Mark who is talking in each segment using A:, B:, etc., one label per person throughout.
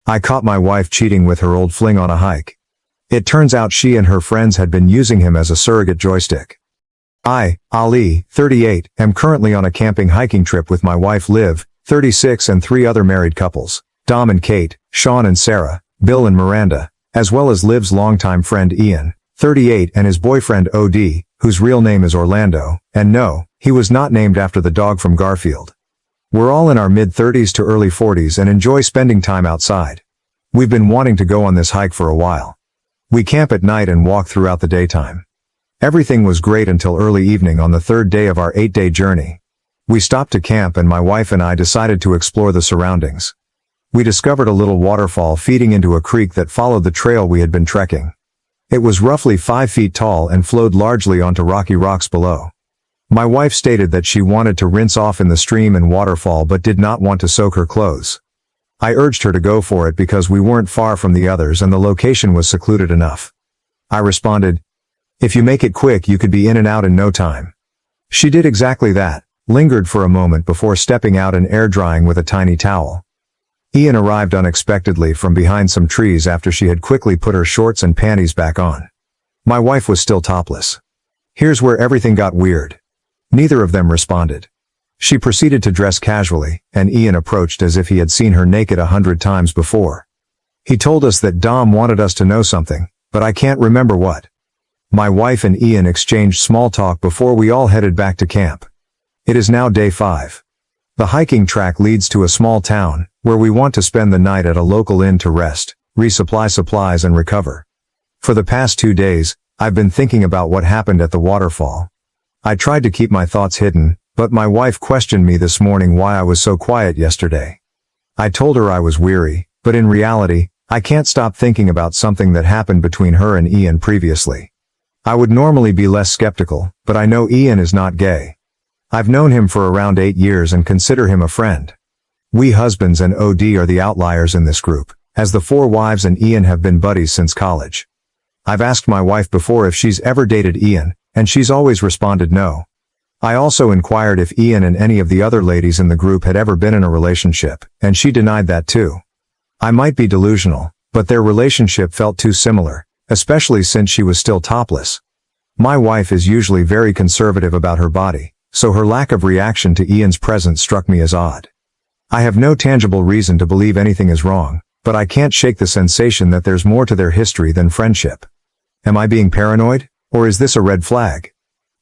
A: I caught my wife cheating with her old fling on a hike. It turns out she and her friends had been using him as a surrogate joystick. I, Ali, 38, am currently on a camping hiking trip with my wife Liv, 36, and 3 other married couples, Dom and Kate, Sean and Sarah, Bill and Miranda, as well as Liv's longtime friend Ian, 38, and his boyfriend OD, whose real name is Orlando, and no, he was not named after the dog from Garfield. We're all in our mid-30s to early 40s and enjoy spending time outside. We've been wanting to go on this hike for a while. We camp at night and walk throughout the daytime. Everything was great until early evening on the 3rd day of our 8-day journey. We stopped to camp and my wife and I decided to explore the surroundings. We discovered a little waterfall feeding into a creek that followed the trail we had been trekking. It was roughly 5 feet tall and flowed largely onto rocky rocks below. My wife stated that she wanted to rinse off in the stream and waterfall but did not want to soak her clothes. I urged her to go for it because we weren't far from the others and the location was secluded enough. I responded, "If you make it quick you could be in and out in no time." She did exactly that, lingered for a moment before stepping out and air drying with a tiny towel. Ian arrived unexpectedly from behind some trees after she had quickly put her shorts and panties back on. My wife was still topless. Here's where everything got weird. Neither of them responded. She proceeded to dress casually, and Ian approached as if he had seen her naked 100 times before. He told us that Dom wanted us to know something, but I can't remember what. My wife and Ian exchanged small talk before we all headed back to camp. It is now day 5. The hiking track leads to a small town, where we want to spend the night at a local inn to rest, resupply supplies and recover. For the past 2 days, I've been thinking about what happened at the waterfall. I tried to keep my thoughts hidden, but my wife questioned me this morning why I was so quiet yesterday. I told her I was weary, but in reality, I can't stop thinking about something that happened between her and Ian previously. I would normally be less skeptical, but I know Ian is not gay. I've known him for around 8 years and consider him a friend. We husbands and OD are the outliers in this group, as the 4 wives and Ian have been buddies since college. I've asked my wife before if she's ever dated Ian, and she's always responded no. I also inquired if Ian and any of the other ladies in the group had ever been in a relationship, and she denied that too. I might be delusional, but their relationship felt too similar, especially since she was still topless. My wife is usually very conservative about her body, so her lack of reaction to Ian's presence struck me as odd. I have no tangible reason to believe anything is wrong, but I can't shake the sensation that there's more to their history than friendship. Am I being paranoid, or is this a red flag?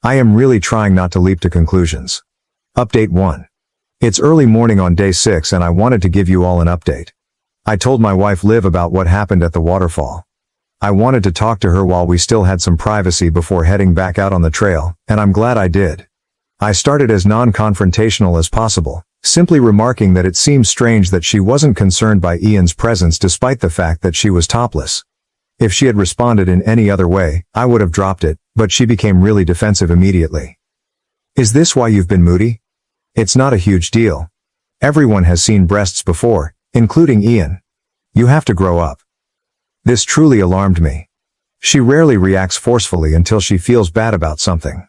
A: I am really trying not to leap to conclusions. Update 1. It's early morning on day 6 and I wanted to give you all an update. I told my wife Liv about what happened at the waterfall. I wanted to talk to her while we still had some privacy before heading back out on the trail, and I'm glad I did. I started as non-confrontational as possible, simply remarking that it seemed strange that she wasn't concerned by Ian's presence despite the fact that she was topless. If she had responded in any other way, I would have dropped it, but she became really defensive immediately. Is this why you've been moody? It's not a huge deal. Everyone has seen breasts before, including Ian. You have to grow up. This truly alarmed me. She rarely reacts forcefully until she feels bad about something.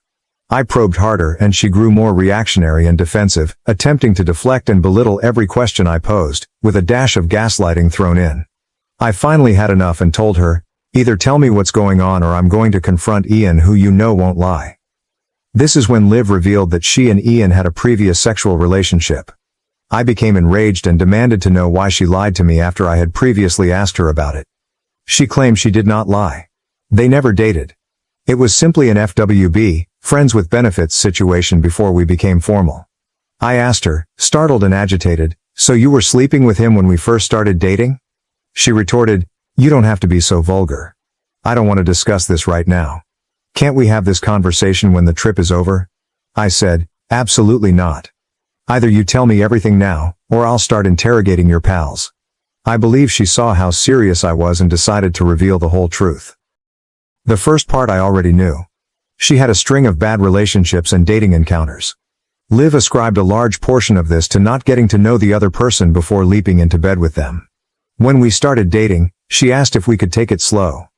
A: I probed harder and she grew more reactionary and defensive, attempting to deflect and belittle every question I posed, with a dash of gaslighting thrown in. I finally had enough and told her, either tell me what's going on or I'm going to confront Ian, who you know won't lie. This is when Liv revealed that she and Ian had a previous sexual relationship. I became enraged and demanded to know why she lied to me after I had previously asked her about it. She claimed she did not lie. They never dated. It was simply an FWB, friends with benefits situation before we became formal. I asked her, startled and agitated, so you were sleeping with him when we first started dating? She retorted, you don't have to be so vulgar. I don't want to discuss this right now. Can't we have this conversation when the trip is over? I said, absolutely not. Either you tell me everything now, or I'll start interrogating your pals. I believe she saw how serious I was and decided to reveal the whole truth. The first part I already knew. She had a string of bad relationships and dating encounters. Liv ascribed a large portion of this to not getting to know the other person before leaping into bed with them. When we started dating, she asked if we could take it slow.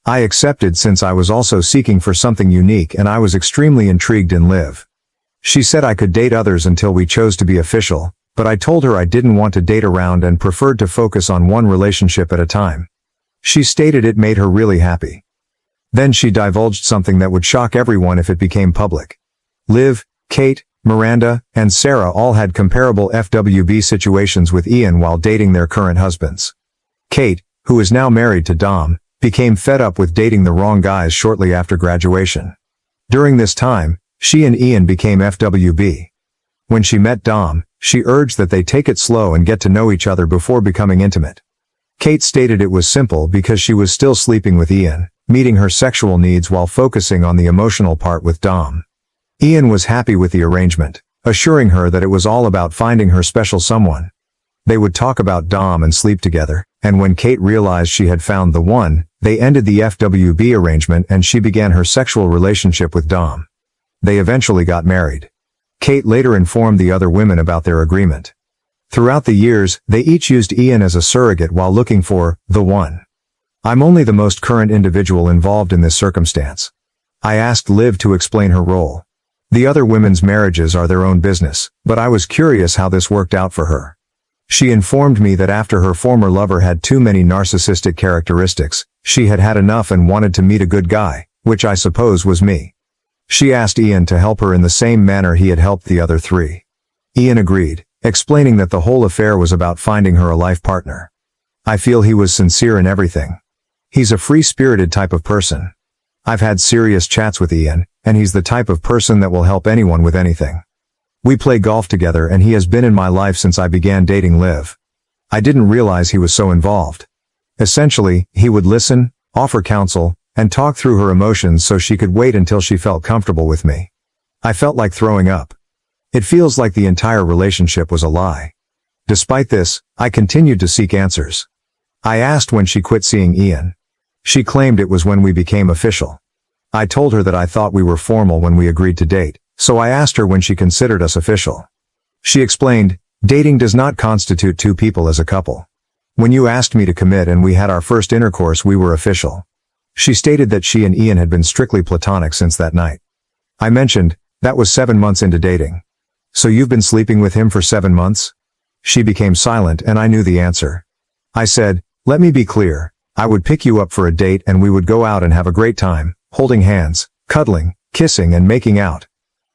A: I accepted since I was also seeking for something unique and I was extremely intrigued in Liv. She said I could date others until we chose to be official, but I told her I didn't want to date around and preferred to focus on one relationship at a time. She stated it made her really happy. Then she divulged something that would shock everyone if it became public. Liv, Kate, Miranda, and Sarah all had comparable FWB situations with Ian while dating their current husbands. Kate, who is now married to Dom, became fed up with dating the wrong guys shortly after graduation. During this time, she and Ian became FWB. When she met Dom, she urged that they take it slow and get to know each other before becoming intimate. Kate stated it was simple because she was still sleeping with Ian, meeting her sexual needs while focusing on the emotional part with Dom. Ian was happy with the arrangement, assuring her that it was all about finding her special someone. They would talk about Dom and sleep together, and when Kate realized she had found the one, they ended the FWB arrangement and she began her sexual relationship with Dom. They eventually got married. Kate later informed the other women about their agreement. Throughout the years, they each used Ian as a surrogate while looking for the one. I'm only the most current individual involved in this circumstance. I asked Liv to explain her role. The other women's marriages are their own business, but I was curious how this worked out for her. She informed me that after her former lover had too many narcissistic characteristics, she had had enough and wanted to meet a good guy, which I suppose was me. She asked Ian to help her in the same manner he had helped the other three. Ian agreed, explaining that the whole affair was about finding her a life partner. I feel he was sincere in everything. He's a free-spirited type of person. I've had serious chats with Ian, and he's the type of person that will help anyone with anything. We play golf together and he has been in my life since I began dating Liv. I didn't realize he was so involved. Essentially, he would listen, offer counsel, and talk through her emotions so she could wait until she felt comfortable with me. I felt like throwing up. It feels like the entire relationship was a lie. Despite this, I continued to seek answers. I asked when she quit seeing Ian. She claimed it was when we became official. I told her that I thought we were formal when we agreed to date, so I asked her when she considered us official. She explained, dating does not constitute two people as a couple. When you asked me to commit and we had our first intercourse, we were official. She stated that she and Ian had been strictly platonic since that night. I mentioned, that was 7 months into dating. So you've been sleeping with him for 7 months? She became silent and I knew the answer. I said, let me be clear, I would pick you up for a date and we would go out and have a great time, holding hands, cuddling, kissing and making out.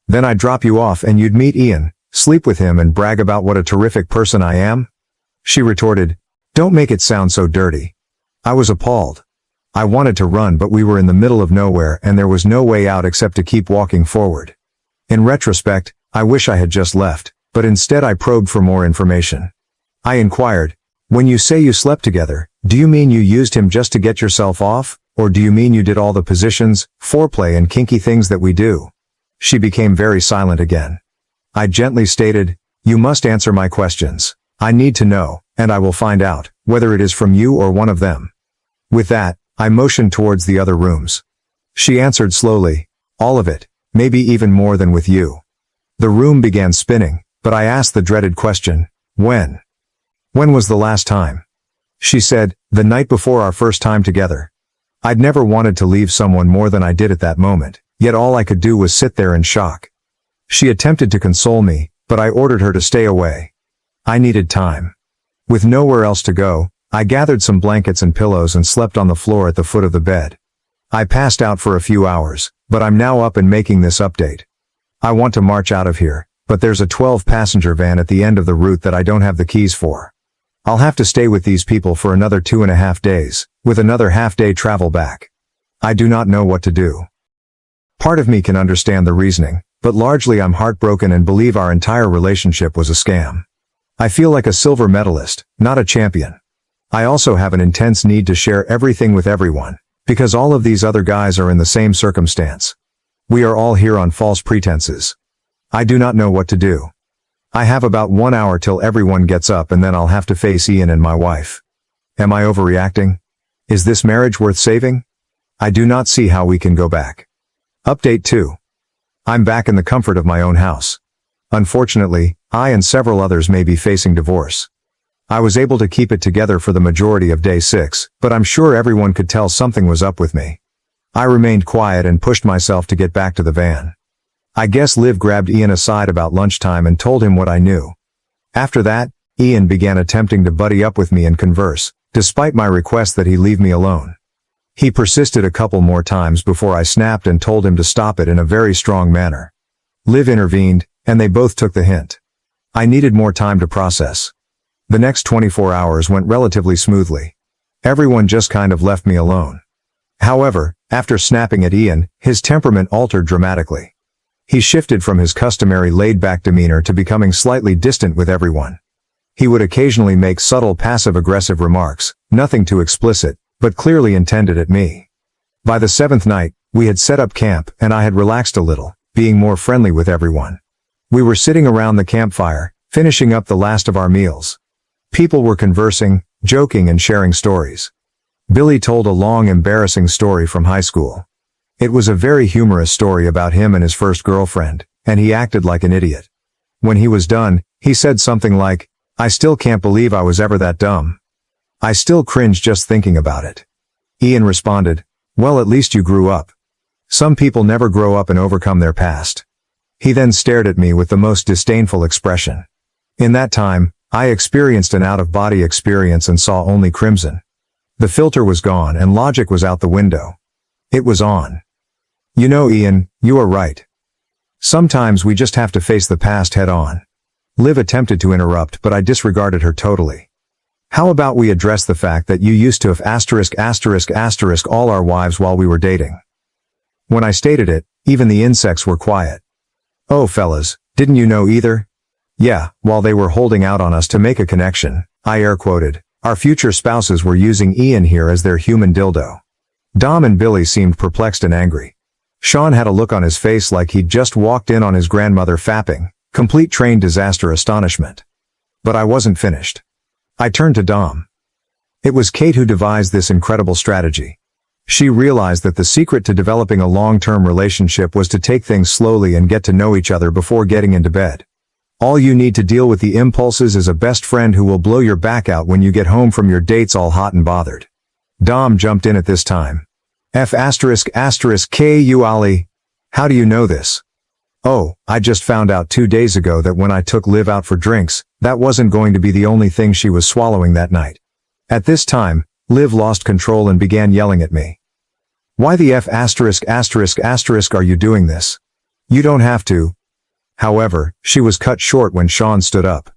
A: Then I'd drop you off and you'd meet Ian, sleep with him and brag about what a terrific person I am? She retorted, don't make it sound so dirty. I was appalled. I wanted to run but we were in the middle of nowhere and there was no way out except to keep walking forward. In retrospect, I wish I had just left, but instead I probed for more information. I inquired, when you say you slept together, do you mean you used him just to get yourself off, or do you mean you did all the positions, foreplay and kinky things that we do? She became very silent again. I gently stated, you must answer my questions. I need to know, and I will find out, whether it is from you or one of them. With that, I motioned towards the other rooms. She answered slowly, all of it, maybe even more than with you. The room began spinning, but I asked the dreaded question, when? When was the last time? She said, the night before our first time together. I'd never wanted to leave someone more than I did at that moment, yet all I could do was sit there in shock. She attempted to console me, but I ordered her to stay away. I needed time. With nowhere else to go, I gathered some blankets and pillows and slept on the floor at the foot of the bed. I passed out for a few hours, but I'm now up and making this update. I want to march out of here, but there's a 12-passenger van at the end of the route that I don't have the keys for. I'll have to stay with these people for another 2.5 days, with another half-day travel back. I do not know what to do. Part of me can understand the reasoning, but largely I'm heartbroken and believe our entire relationship was a scam. I feel like a silver medalist, not a champion. I also have an intense need to share everything with everyone, because all of these other guys are in the same circumstance. We are all here on false pretenses. I do not know what to do. I have about 1 hour till everyone gets up and then I'll have to face Ian and my wife. Am I overreacting? Is this marriage worth saving? I do not see how we can go back. Update 2. I'm back in the comfort of my own house. Unfortunately, I and several others may be facing divorce. I was able to keep it together for the majority of day 6, but I'm sure everyone could tell something was up with me. I remained quiet and pushed myself to get back to the van. I guess Liv grabbed Ian aside about lunchtime and told him what I knew. After that, Ian began attempting to buddy up with me and converse, despite my request that he leave me alone. He persisted a couple more times before I snapped and told him to stop it in a very strong manner. Liv intervened, and they both took the hint. I needed more time to process. The next 24 hours went relatively smoothly. Everyone just kind of left me alone. However, after snapping at Ian, his temperament altered dramatically. He shifted from his customary laid-back demeanor to becoming slightly distant with everyone. He would occasionally make subtle passive-aggressive remarks, nothing too explicit, but clearly intended at me. By the 7th night, we had set up camp and I had relaxed a little, being more friendly with everyone. We were sitting around the campfire, finishing up the last of our meals. People were conversing, joking and sharing stories. Billy told a long embarrassing story from high school. It was a very humorous story about him and his first girlfriend, and he acted like an idiot. When he was done, he said something like, "I still can't believe I was ever that dumb. I still cringe just thinking about it." Ian responded, "Well, at least you grew up. Some people never grow up and overcome their past." He then stared at me with the most disdainful expression. In that time, I experienced an out-of-body experience and saw only crimson. The filter was gone and logic was out the window. It was on. "You know, Ian, you are right. Sometimes we just have to face the past head on." Liv attempted to interrupt, but I disregarded her totally. "How about we address the fact that you used to have **** all our wives while we were dating?" When I stated it, even the insects were quiet. "Oh fellas, didn't you know either?" "Yeah, while they were holding out on us to make a connection," I air quoted. Our future spouses were using Ian here as their human dildo. Dom and Billy seemed perplexed and angry. Sean had a look on his face like he'd just walked in on his grandmother fapping, complete train disaster astonishment. But I wasn't finished. I turned to Dom. It was Kate who devised this incredible strategy. She realized that the secret to developing a long-term relationship was to take things slowly and get to know each other before getting into bed. All you need to deal with the impulses is a best friend who will blow your back out when you get home from your dates all hot and bothered. Dom jumped in at this time. K.U. Ali. How do you know this? "Oh, I just found out 2 days ago that when I took Liv out for drinks, that wasn't going to be the only thing she was swallowing that night." At this time, Liv lost control and began yelling at me. "Why the F*** are you doing this? You don't have to." However, she was cut short when Sean stood up.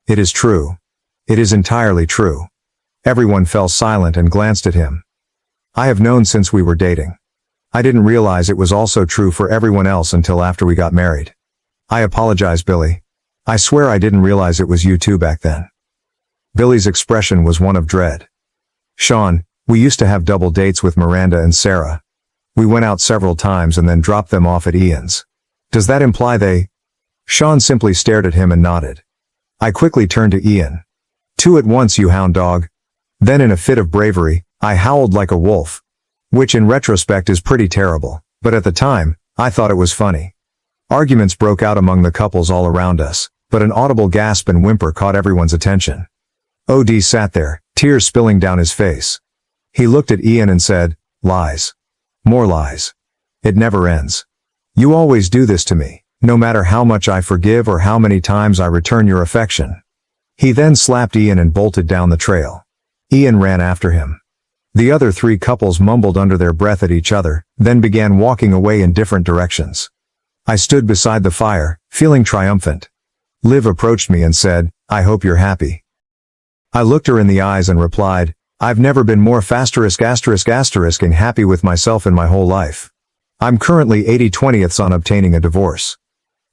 A: "It is true. It is entirely true." Everyone fell silent and glanced at him. "I have known since we were dating. I didn't realize it was also true for everyone else until after we got married. I apologize, Billy. I swear I didn't realize it was you too back then." Billy's expression was one of dread. "Sean, we used to have double dates with Miranda and Sarah. We went out several times and then dropped them off at Ian's. Does that imply they—" Sean simply stared at him and nodded. I quickly turned to Ian. "Two at once, you hound dog." Then in a fit of bravery, I howled like a wolf. Which in retrospect is pretty terrible, but at the time, I thought it was funny. Arguments broke out among the couples all around us, but an audible gasp and whimper caught everyone's attention. OD sat there, tears spilling down his face. He looked at Ian and said, "Lies. More lies. It never ends. You always do this to me, no matter how much I forgive or how many times I return your affection." He then slapped Ian and bolted down the trail. Ian ran after him. The other 3 couples mumbled under their breath at each other, then began walking away in different directions. I stood beside the fire, feeling triumphant. Liv approached me and said, "I hope you're happy." I looked her in the eyes and replied, "I've never been more ****ing happy with myself in my whole life. I'm currently 80/20ths on obtaining a divorce."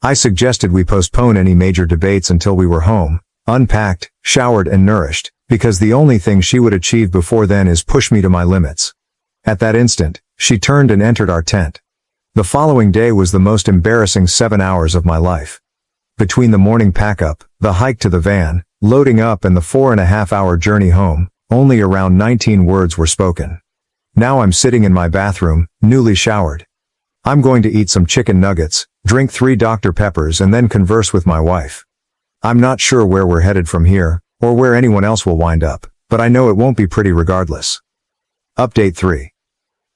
A: I suggested we postpone any major debates until we were home, unpacked, showered and nourished, because the only thing she would achieve before then is push me to my limits. At that instant, she turned and entered our tent. The following day was the most embarrassing 7 hours of my life. Between the morning pack-up, the hike to the van, loading up and the 4.5-hour journey home, only around 19 words were spoken. Now I'm sitting in my bathroom, newly showered. I'm going to eat some chicken nuggets, drink 3 Dr. Peppers and then converse with my wife. I'm not sure where we're headed from here, or where anyone else will wind up, but I know it won't be pretty regardless. Update 3.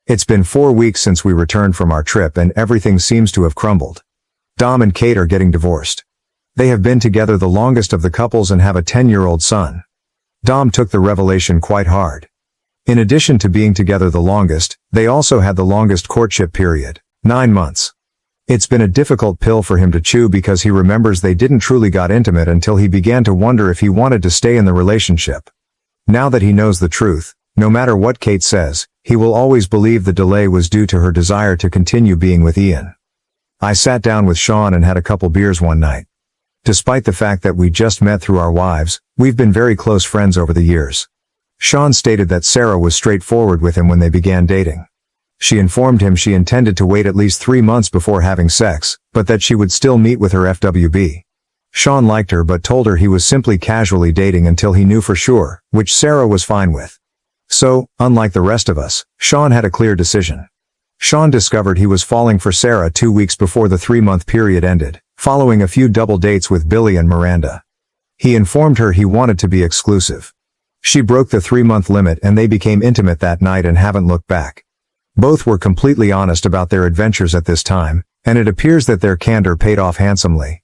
A: It's been 4 weeks since we returned from our trip and everything seems to have crumbled. Dom and Kate are getting divorced. They have been together the longest of the couples and have a 10-year-old son. Dom took the revelation quite hard. In addition to being together the longest, they also had the longest courtship period, 9 months. It's been a difficult pill for him to chew because he remembers they didn't truly got intimate until he began to wonder if he wanted to stay in the relationship. Now that he knows the truth, no matter what Kate says, he will always believe the delay was due to her desire to continue being with Ian. I sat down with Sean and had a couple beers one night. Despite the fact that we just met through our wives, we've been very close friends over the years. Sean stated that Sarah was straightforward with him when they began dating. She informed him she intended to wait at least 3 months before having sex, but that she would still meet with her FWB. Sean liked her but told her he was simply casually dating until he knew for sure, which Sarah was fine with. So, unlike the rest of us, Sean had a clear decision. Sean discovered he was falling for Sarah 2 weeks before the 3-month period ended, following a few double dates with Billy and Miranda. He informed her he wanted to be exclusive. She broke the 3-month limit and they became intimate that night and haven't looked back. Both were completely honest about their adventures at this time, and it appears that their candor paid off handsomely.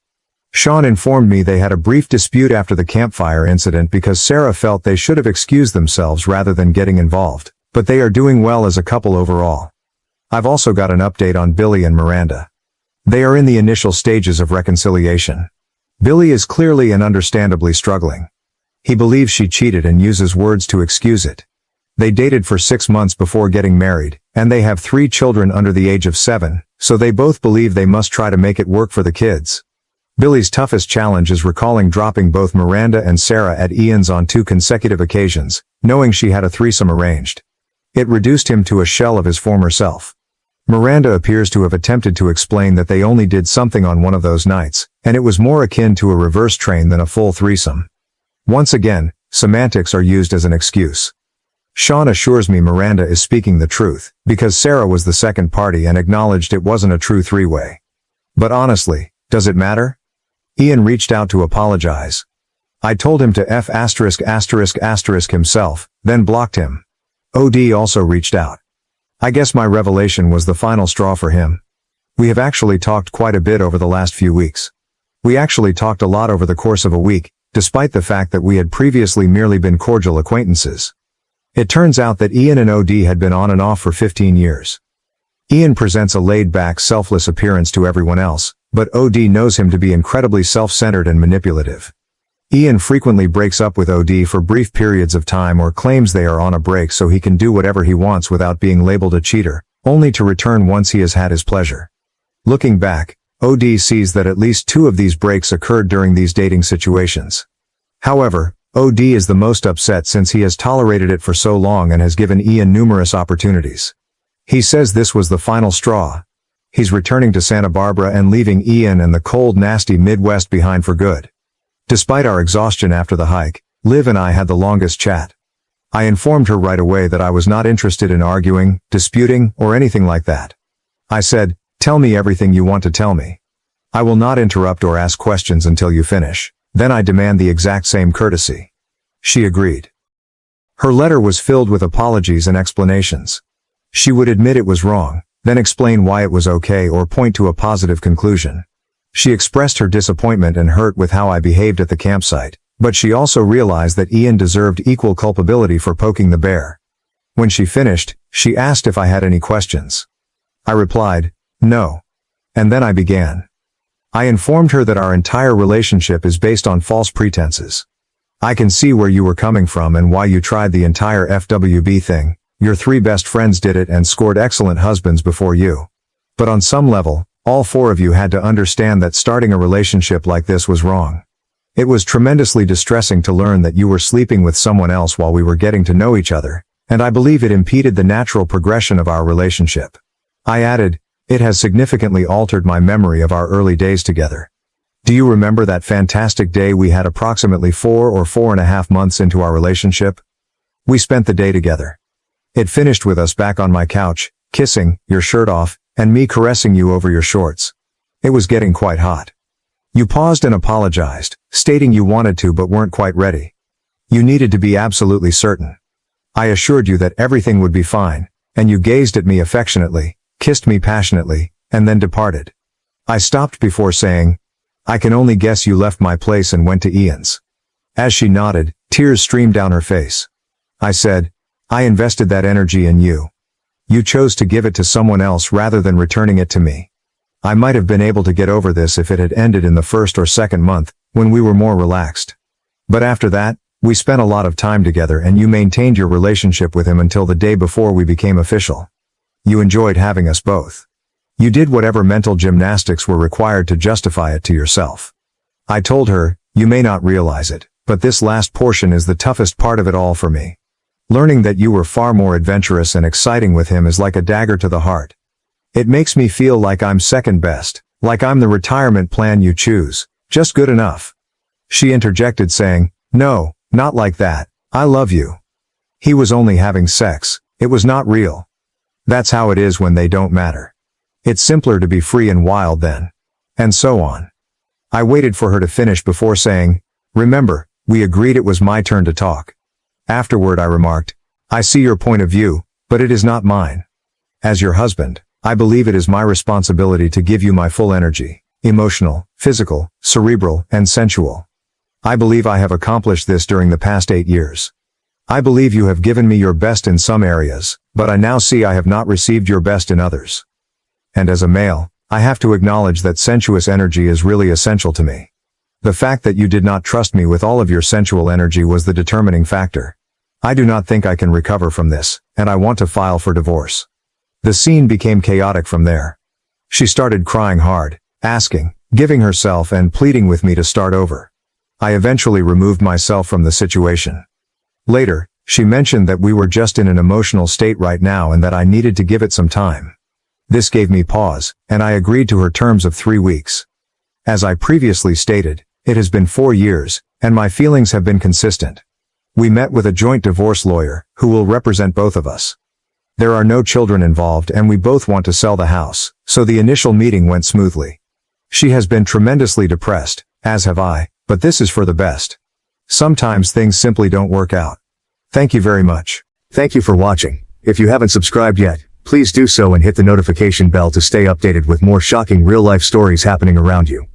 A: Sean informed me they had a brief dispute after the campfire incident because Sarah felt they should have excused themselves rather than getting involved, but they are doing well as a couple overall. I've also got an update on Billy and Miranda. They are in the initial stages of reconciliation. Billy is clearly and understandably struggling. He believes she cheated and uses words to excuse it. They dated for 6 months before getting married, and they have 3 children under the age of 7, so they both believe they must try to make it work for the kids. Billy's toughest challenge is recalling dropping both Miranda and Sarah at Ian's on 2 consecutive occasions, knowing she had a threesome arranged. It reduced him to a shell of his former self. Miranda appears to have attempted to explain that they only did something on one of those nights, and it was more akin to a reverse train than a full threesome. Once again, semantics are used as an excuse. Sean assures me Miranda is speaking the truth, because Sarah was the second party and acknowledged it wasn't a true 3-way. But honestly, does it matter? Ian reached out to apologize. I told him to F*** himself, then blocked him. OD also reached out. I guess my revelation was the final straw for him. We have actually talked quite a bit over the last few weeks. We actually talked a lot over the course of a week, despite the fact that we had previously merely been cordial acquaintances. It turns out that Ian and OD had been on and off for 15 years. Ian presents a laid-back, selfless appearance to everyone else, but OD knows him to be incredibly self-centered and manipulative. Ian frequently breaks up with OD for brief periods of time or claims they are on a break so he can do whatever he wants without being labeled a cheater, only to return once he has had his pleasure. Looking back, OD sees that at least 2 of these breaks occurred during these dating situations. However, OD is the most upset since he has tolerated it for so long and has given Ian numerous opportunities. He says this was the final straw. He's returning to Santa Barbara and leaving Ian and the cold, nasty Midwest behind for good. Despite our exhaustion after the hike, Liv and I had the longest chat. I informed her right away that I was not interested in arguing, disputing, or anything like that. I said, "Tell me everything you want to tell me. I will not interrupt or ask questions until you finish. Then I demand the exact same courtesy." She agreed. Her letter was filled with apologies and explanations. She would admit it was wrong, then explain why it was okay or point to a positive conclusion. She expressed her disappointment and hurt with how I behaved at the campsite, but she also realized that Ian deserved equal culpability for poking the bear. When she finished, she asked if I had any questions. I replied, "No." And then I began. I informed her that our entire relationship is based on false pretenses. I can see where you were coming from and why you tried the entire FWB thing. Your 3 best friends did it and scored excellent husbands before you. But on some level, all 4 of you had to understand that starting a relationship like this was wrong. It was tremendously distressing to learn that you were sleeping with someone else while we were getting to know each other, and I believe it impeded the natural progression of our relationship. I added, "It has significantly altered my memory of our early days together. Do you remember that fantastic day we had approximately 4 or 4.5 months into our relationship? We spent the day together. It finished with us back on my couch, kissing, your shirt off, and me caressing you over your shorts. It was getting quite hot. You paused and apologized, stating you wanted to but weren't quite ready. You needed to be absolutely certain. I assured you that everything would be fine, and you gazed at me affectionately, kissed me passionately, and then departed. I stopped before saying, I can only guess you left my place and went to Ian's. As she nodded, tears streamed down her face. I said, I invested that energy in you. You chose to give it to someone else rather than returning it to me. I might have been able to get over this if it had ended in the first or second month, when we were more relaxed. But after that, we spent a lot of time together and you maintained your relationship with him until the day before we became official. You enjoyed having us both. You did whatever mental gymnastics were required to justify it to yourself. I told her, you may not realize it, but this last portion is the toughest part of it all for me. Learning that you were far more adventurous and exciting with him is like a dagger to the heart. It makes me feel like I'm second best, like I'm the retirement plan you choose, just good enough. She interjected saying, no, not like that, I love you. He was only having sex, it was not real. That's how it is when they don't matter. It's simpler to be free and wild then. And so on. I waited for her to finish before saying, remember, we agreed it was my turn to talk. Afterward I remarked, I see your point of view, but it is not mine. As your husband, I believe it is my responsibility to give you my full energy, emotional, physical, cerebral, and sensual. I believe I have accomplished this during the past 8 years. I believe you have given me your best in some areas, but I now see I have not received your best in others. And as a male, I have to acknowledge that sensuous energy is really essential to me. The fact that you did not trust me with all of your sensual energy was the determining factor. I do not think I can recover from this, and I want to file for divorce. The scene became chaotic from there. She started crying hard, asking, giving herself and pleading with me to start over. I eventually removed myself from the situation. Later, she mentioned that we were just in an emotional state right now and that I needed to give it some time. This gave me pause, and I agreed to her terms of 3 weeks. As I previously stated, it has been 4 years, and my feelings have been consistent. We met with a joint divorce lawyer, who will represent both of us. There are no children involved and we both want to sell the house, so the initial meeting went smoothly. She has been tremendously depressed, as have I, but this is for the best. Sometimes things simply don't work out. Thank you very much.
B: Thank you for watching. If you haven't subscribed yet, please do so and hit the notification bell to stay updated with more shocking real-life stories happening around you.